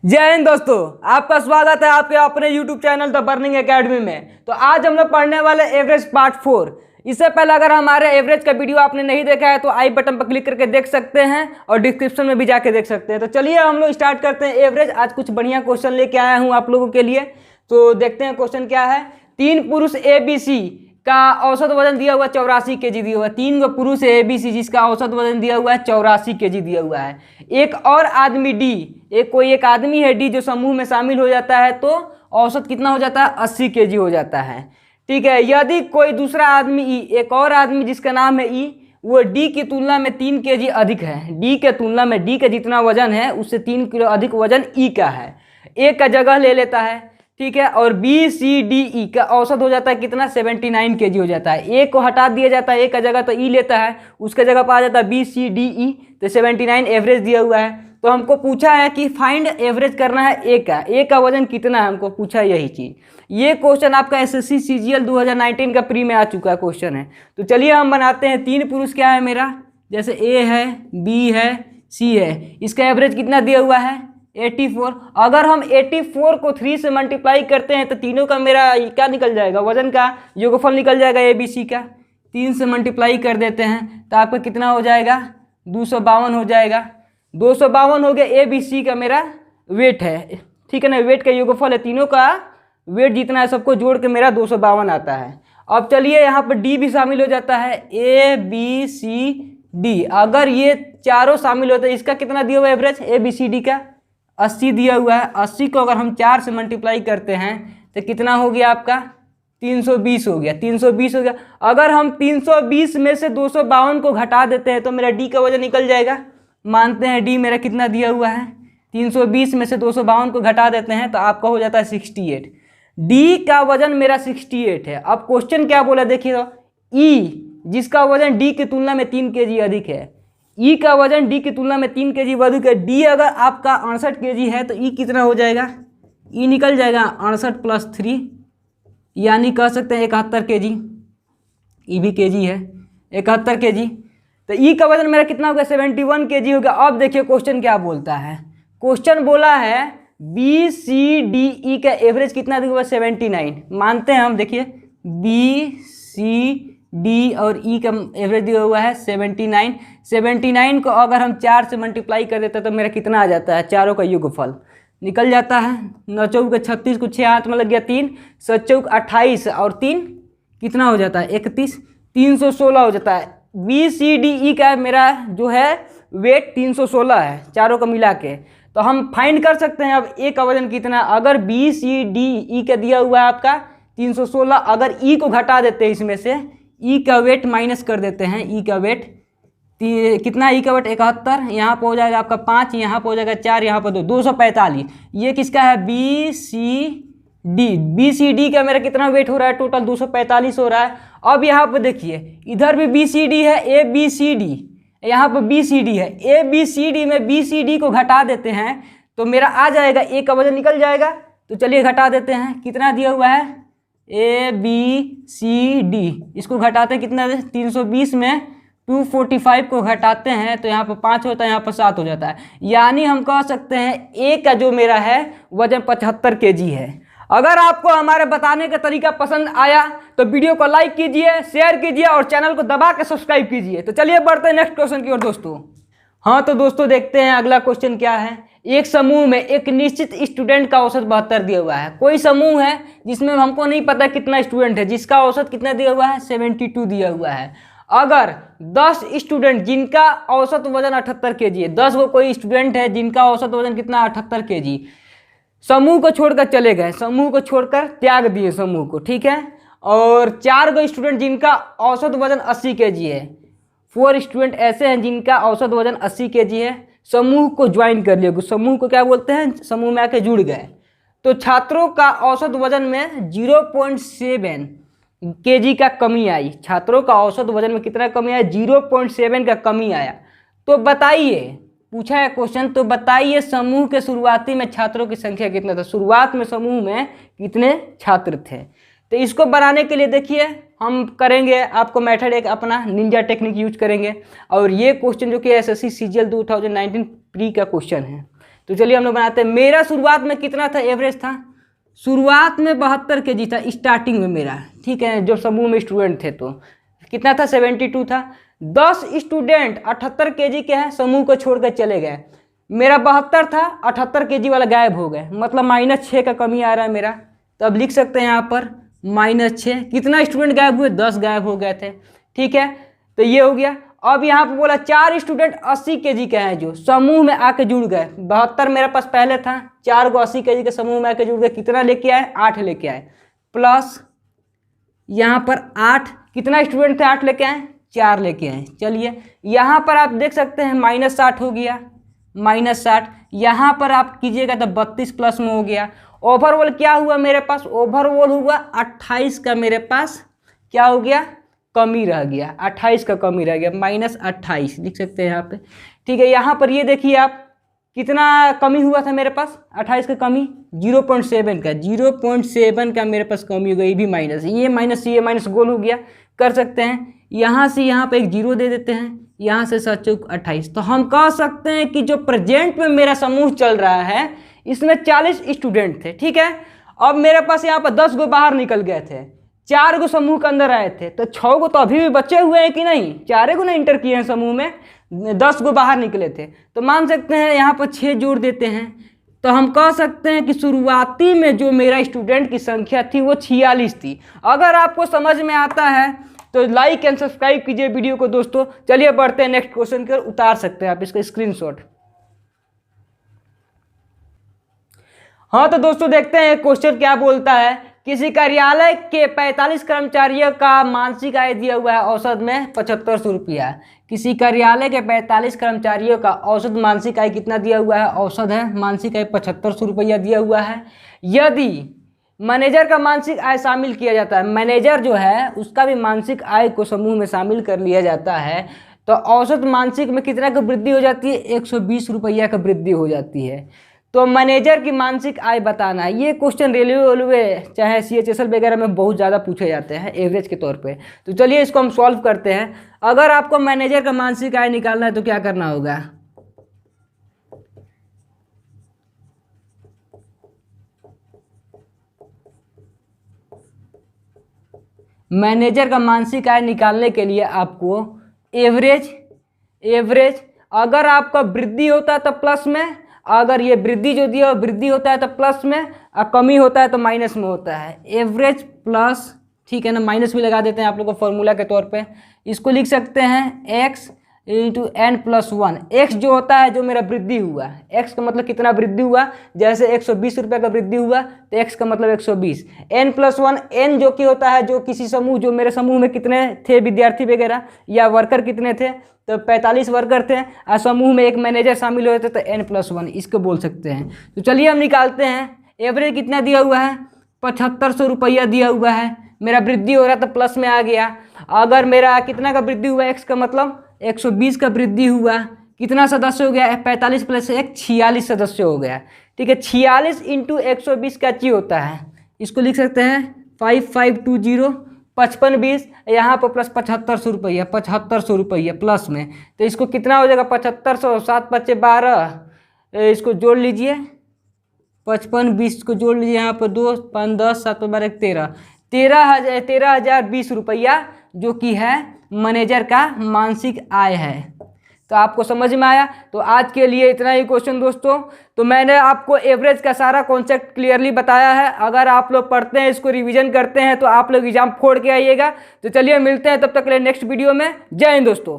जय हिंद दोस्तों, आपका स्वागत है आपके अपने YouTube channel the burning academy में। तो आज हम लोग पढ़ने वाले एवरेज पार्ट 4। इससे पहले अगर हमारे एवरेज का वीडियो आपने नहीं देखा है तो आई बटन पर क्लिक करके देख सकते हैं और डिस्क्रिप्शन में भी जाके देख सकते हैं। तो चलिए हम लोग स्टार्ट करते हैं एवरेज। आज कुछ बढ़िया क्वेश्चन लेके आया हूँ आप लोगों के लिए। तो देखते हैं क्वेश्चन क्या है। 3 पुरुष ABC का औसत वजन दिया हुआ 84 kg दिया हुआ है। 3 गो पुरुष ABC जिसका औसत वजन दिया हुआ है 84 kg दिया हुआ है। एक और आदमी D, एक आदमी है D जो समूह में शामिल हो जाता है तो औसत कितना हो जाता है 80 kg हो जाता है। ठीक है। यदि कोई दूसरा आदमी E, एक और आदमी जिसका नाम है E, वो D की तुलना में 3 kg अधिक है। D के तुलना में D का जितना वजन है उससे 3 किलो अधिक वजन E का है। A का जगह ले लेता है। ठीक है। और BCDE का औसत हो जाता है कितना 79 kg हो जाता है। ए को हटा दिया जाता है, ए का जगह तो ई लेता है, उसके जगह पर आ जाता है BCDE। तो 79 एवरेज दिया हुआ है। तो हमको पूछा है कि फाइंड एवरेज करना है ए का वजन कितना है, हमको पूछा है यही चीज़। ये क्वेश्चन आपका SSC CGL 2019 का प्री में आ चुका है क्वेश्चन है। तो चलिए हम बनाते हैं। 3 पुरुष क्या है मेरा, जैसे A है, B है, C है। इसका एवरेज कितना दिया हुआ है 84। अगर हम 84 को 3 से मल्टीप्लाई करते हैं तो तीनों का मेरा क्या निकल जाएगा, वजन का योगफल निकल जाएगा ABC का। 3 से मल्टीप्लाई कर देते हैं तो आपका कितना हो जाएगा 252 हो जाएगा। 252 हो गया। ABC का मेरा वेट है। ठीक है ना, वेट का योगफल है, तीनों का वेट जितना है सबको जोड़ के मेरा 252 आता है। अब चलिए यहाँ पर D भी शामिल हो जाता है, ABCD। अगर ये चारों शामिल होते हैं, इसका कितना दिया हुआ है एवरेज ABCD का 80 दिया हुआ है। 80 को अगर हम 4 से मल्टीप्लाई करते हैं तो कितना हो गया आपका 320 हो गया। 320 हो गया। अगर हम 320 में से 252 को घटा देते हैं तो मेरा D का वजन निकल जाएगा। मानते हैं D मेरा कितना दिया हुआ है, 320 में से 252 को घटा देते हैं तो आपका हो जाता है 68। D का वजन मेरा 68 है। अब क्वेश्चन क्या बोला देखिए तो, E जिसका वजन D की तुलना में 3 kg अधिक है। E का वजन D की तुलना में 3 kg अधिक है। D अगर आपका 68 kg है तो E कितना हो जाएगा, E निकल जाएगा 68 + 3, यानी कह सकते हैं 71 kg। E भी kg है, 71 kg। तो E का वजन मेरा कितना हो गया 71 kg हो गया। अब देखिए क्वेश्चन क्या बोलता है। क्वेश्चन बोला है BCDE का एवरेज कितना दिया हुआ 79। मानते हैं हम, देखिए BCD और E का एवरेज दिया हुआ है 79। 79 को अगर हम 4 से मल्टीप्लाई कर देते हैं तो मेरा कितना आ जाता है, चारों का योगफल निकल जाता है। 9 चौक 36 को 6 हाथ में लग गया 3, 7 चौक 28 और 3 कितना हो जाता है 31, 316 हो जाता है। BCDE का मेरा जो है वेट 316 है चारों को मिला के। तो हम फाइंड कर सकते हैं अब A का वजन कितना। अगर BCDE का दिया हुआ है आपका 316, अगर E को घटा देते हैं इसमें से, E का वेट माइनस कर देते हैं, E का वेट कितना, E का वेट 71, यहाँ पर हो जाएगा आपका 5, यहाँ पर हो जाएगा 4, यहाँ पर 2, 245। ये किसका है BCD का मेरा कितना वेट हो रहा है टोटल 245 हो रहा है। अब यहाँ पर देखिए इधर भी BCD है, ABCD, यहाँ पर BCD है, ABCD में BCD को घटा देते हैं तो मेरा आ जाएगा A का वजन निकल जाएगा। तो चलिए घटा देते हैं, कितना दिया हुआ है ABCD, इसको घटाते हैं कितना 320 में 245 को घटाते हैं तो यहाँ पर 5 होता है, यहाँ पर 7 हो जाता है। यानी हम कह सकते हैं A का जो मेरा है वजन 75 kg है। अगर आपको हमारे बताने का तरीका पसंद आया तो वीडियो को लाइक कीजिए, शेयर कीजिए और चैनल को दबा के सब्सक्राइब कीजिए। तो चलिए बढ़ते हैं नेक्स्ट क्वेश्चन की ओर दोस्तों। हाँ तो दोस्तों देखते हैं अगला क्वेश्चन क्या है। एक समूह में एक निश्चित स्टूडेंट का औसत 72 दिया हुआ है। कोई समूह है जिसमें हमको नहीं पता कितना स्टूडेंट है, जिसका औसत कितना दिया हुआ है 72 दिया हुआ है। अगर 10 स्टूडेंट जिनका औसत वजन 78 kg है, 10 वो कोई स्टूडेंट है जिनका औसत वजन कितना 78 kg, समूह को छोड़कर चले गए, समूह को छोड़कर त्याग दिए समूह को, ठीक है। और 4 गो स्टूडेंट जिनका औसत वजन 80 kg है, 4 स्टूडेंट ऐसे हैं जिनका औसत वजन 80 kg है, समूह को ज्वाइन कर लिया। समूह को क्या बोलते हैं, समूह में आके जुड़ गए। तो छात्रों का औसत वजन में 0.7 kg का कमी आई। छात्रों का औसत वजन में कितना कमी आया, 0.7 का कमी आया। तो बताइए, पूछा है क्वेश्चन, तो बताइए समूह के शुरुआती में छात्रों की संख्या कितना था। शुरुआत में समूह में कितने छात्र थे। तो इसको बनाने के लिए देखिए हम करेंगे आपको मेथड एक अपना निंजा टेक्निक यूज करेंगे। और ये क्वेश्चन जो कि SSC CGL 2019 प्री का क्वेश्चन है, तो चलिए हम लोग बनाते हैं। मेरा शुरुआत में कितना था, एवरेज था, शुरुआत में 72 kg था स्टार्टिंग में मेरा, ठीक है, जो समूह में स्टूडेंट थे। तो कितना था, 72 था। 10 स्टूडेंट 78 kg के हैं, समूह को छोड़कर चले गए। मेरा 72 था, 78 kg वाला गायब हो गए, मतलब -6 का कमी आ रहा है मेरा। तो अब लिख सकते हैं यहाँ पर -6। कितना स्टूडेंट गायब हुए, 10 गायब हो गए थे, ठीक है। तो ये हो गया। अब यहाँ पे बोला 4 स्टूडेंट 80 kg के हैं जो समूह में आके जुड़ गए। 72 मेरे पास पहले था, 4 को 80 kg के समूह में आके जुड़ गए। कितना लेके आए, 8 लेके आए, प्लस यहाँ पर 8, कितना स्टूडेंट थे, 8 लेके आए, 4 लेके आए। चलिए यहाँ पर आप देख सकते हैं -60 हो गया, -60। यहाँ पर आप कीजिएगा तो 32 प्लस में हो गया। ओवरऑल क्या हुआ मेरे पास, ओवरऑल हुआ 28 का मेरे पास क्या हो गया, कमी रह गया, 28 का कमी रह गया, -28 लिख सकते हैं यहाँ पे, ठीक है। यहाँ पर ये देखिए आप कितना कमी हुआ था मेरे पास, 28 का कमी 0.7 का, 0.7 का मेरे पास कमी हो गई, ये भी माइनस, ये माइनस गोल हो गया। कर सकते हैं यहाँ से यहाँ पे एक 0 दे देते हैं, यहाँ से 7 चौक 28। तो हम कह सकते हैं कि जो प्रेजेंट में मेरा समूह चल रहा है इसमें 40 स्टूडेंट थे, ठीक है। अब मेरे पास यहाँ पर 10 गो बाहर निकल गए थे, 4 गो समूह के अंदर आए थे, तो 6 गो तो अभी भी बचे हुए हैं कि नहीं, 4 गो ना इंटर किए हैं समूह में, 10 गो बाहर निकले थे। तो मान सकते हैं यहाँ पर 6 जोड़ देते हैं, तो हम कह सकते हैं कि शुरुआती में जो मेरा स्टूडेंट की संख्या थी वो 46 थी। अगर आपको समझ में आता है तो लाइक एंड सब्सक्राइब कीजिए वीडियो को दोस्तों। चलिए बढ़ते हैं नेक्स्ट क्वेश्चन की ओर, उतार सकते हैं आप इसका स्क्रीनशॉट। हाँ तो दोस्तों देखते हैं क्वेश्चन क्या बोलता है। किसी कार्यालय के 45 कर्मचारियों का मासिक आय दिया हुआ है औसत में 7500 रुपया। किसी कार्यालय के 45 कर्मचारियों का औसत मासिक आय कितना दिया हुआ है, औसत है मासिक आय 7500 रुपया दिया हुआ है। यदि मैनेजर का मासिक आय शामिल किया जाता है, मैनेजर जो है उसका भी मासिक आय को समूह में शामिल कर लिया जाता है, तो औसत मासिक में कितना की वृद्धि हो जाती है, 120 रुपया का वृद्धि हो जाती है। तो मैनेजर की मासिक आय बताना है। ये क्वेश्चन रेलवे चाहे CHSL वगैरह में बहुत ज़्यादा पूछे जाते हैं एवरेज के तौर पे। तो चलिए इसको हम सॉल्व करते हैं। अगर आपको मैनेजर का मासिक आय निकालना है तो क्या करना होगा, मैनेजर का मासिक आय निकालने के लिए आपको एवरेज अगर आपका वृद्धि होता है तो प्लस में, अगर ये वृद्धि जो दिया वृद्धि होता है तो प्लस में, और कमी होता है तो माइनस में होता है। एवरेज प्लस, ठीक है ना, माइनस भी लगा देते हैं आप लोग को फॉर्मूला के तौर पे। इसको लिख सकते हैं x इंटू n+1। x जो होता है जो मेरा वृद्धि हुआ, x का मतलब कितना वृद्धि हुआ, जैसे 120 रुपये का वृद्धि हुआ तो x का मतलब 120। n+1, n जो कि होता है जो किसी समूह, जो मेरे समूह में कितने थे विद्यार्थी वगैरह या वर्कर कितने थे, तो 45 वर्कर थे और समूह में एक मैनेजर शामिल हुए थे, तो n+1 इसको बोल सकते हैं। तो चलिए हम निकालते हैं। एवरेज कितना दिया हुआ है, 7500 रुपया दिया हुआ है। मेरा वृद्धि हो रहा था प्लस में आ गया। अगर मेरा कितना का वृद्धि हुआ, x का मतलब 120 का वृद्धि हुआ, कितना सदस्य हो गया, 45 प्लस 1 46 सदस्य हो गया, ठीक है। 46 इंटू 120 का ची होता है, इसको लिख सकते हैं 5520, 55-20, यहाँ पर प्लस 7500 रुपया, 7500 रुपया प्लस में, तो इसको कितना हो जाएगा 7500, 7×5=12, इसको जोड़ लीजिए, 55-20 को जोड़ लीजिए, यहाँ पर 2 5 10 7×12 13,020 रुपया जो कि है मैनेजर का मासिक आय है। तो आपको समझ में आया। तो आज के लिए इतना ही क्वेश्चन दोस्तों। तो मैंने आपको एवरेज का सारा कॉन्सेप्ट क्लियरली बताया है। अगर आप लोग पढ़ते हैं, इसको रिवीजन करते हैं तो आप लोग एग्जाम फोड़ के आइएगा। तो चलिए मिलते हैं तब तक के लिए नेक्स्ट वीडियो में। जय हिंद दोस्तों।